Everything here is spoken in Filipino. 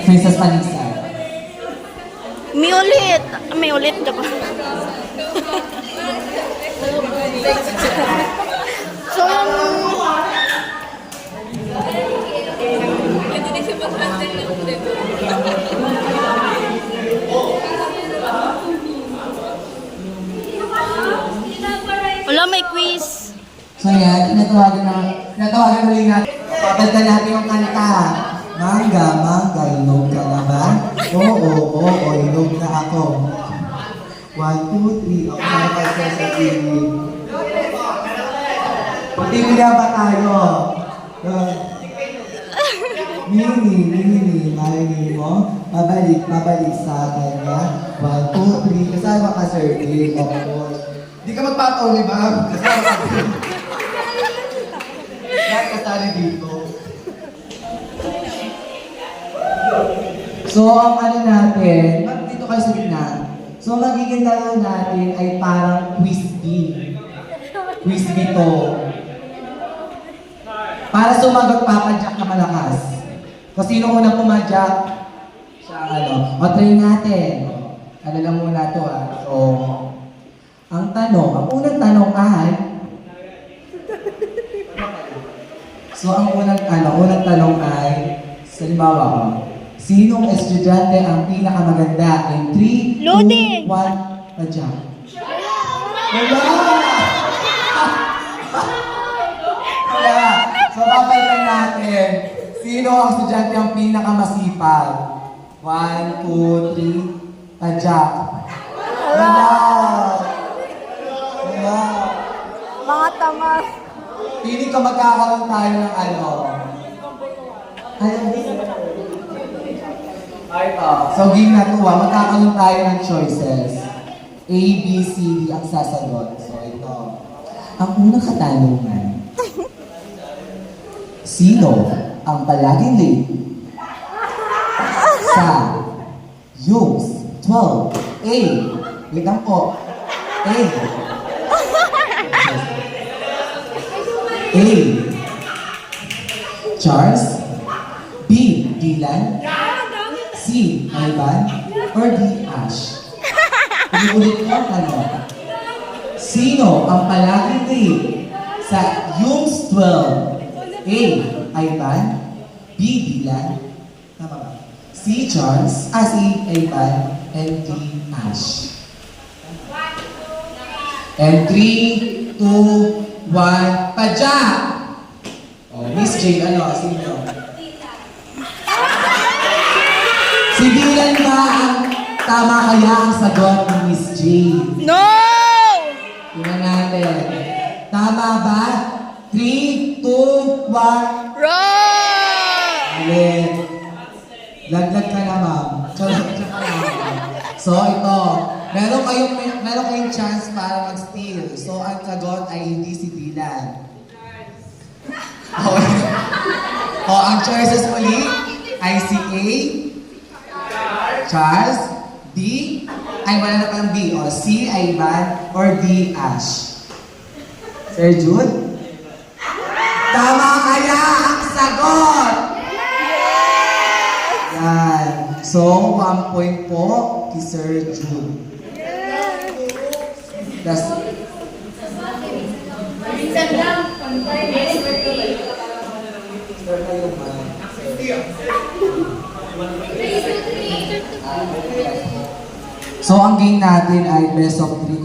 Princess Panisa. May ulit ka ba? So, wala, may quiz. So yan, tinatawagan ulit natin. Papalitan natin yung kanta. Mangga, mangga, inog ka na ba? Oo, inog na ako. 1, 2, 3, ako na kasi sa TV. Patingin ba tayo? Mini, marinig mo? Pabalik sa kanya. 1, 2, 3, kasama ka, sir. Of course. Di ka magpataw, di ba? Kasama ka. Lahat kasali dito. So, ang ano natin, dito kayo sa gitna. So, magiging laro natin ay parang quiz bee. Quiz bee to. Para sumagot, papadyak ka malakas. Kung sino unang pumadyak, siya ano. O, try natin. Ano lang muna to So, ang unang tanong ay, unang tanong ay, halimbawa, sinong estudyante ang pinakamaganda in 3, Loading! 2, 1, padyak? Wala! Wala! So, papalitan natin. Sino ang estudyante ang pinakamasipag? 1, 2, 3, padyak. Wala! Wala! Mga tama. Pili ka magkakaroon tayo ng ano? So, game na to magkakaroon tayo ng choices. A, B, C, D ang sasagot. So, ito. Ang unang katanungan. Sino ang palaging late sa Yu's 12? A. Wait lang po. A. A. Charles. B. Dylan. C. Ivan. Or D. Ash. Ulit ko tanong. Sino ang palaging late sa Yu's 12? A. Ivan. B. Dylan. Tama ba? C. Charles. C. Ivan. And D. Ash. And 3, 2, 1, padyak! Miss Jane, sino? Si Dylan ba ang tama kaya ang sagot ni Miss Jane? No! Tingnan natin. Tama ba? 3, 2, 1, Wrong! Alin. Laglag ka na, ma'am. Charot ka na. So, ito. Meron kayong chance para mag-steal. So, ang sagot ay hindi si Dylan. Ang choices muli ay si A, Charles, D, wala na palang B. C, Ivan, or D, Ash. Sir Jude? Tama kaya ang sagot! Yan. So, 1 point po kay Sir Jude. That's So, ang game natin ay best of 3.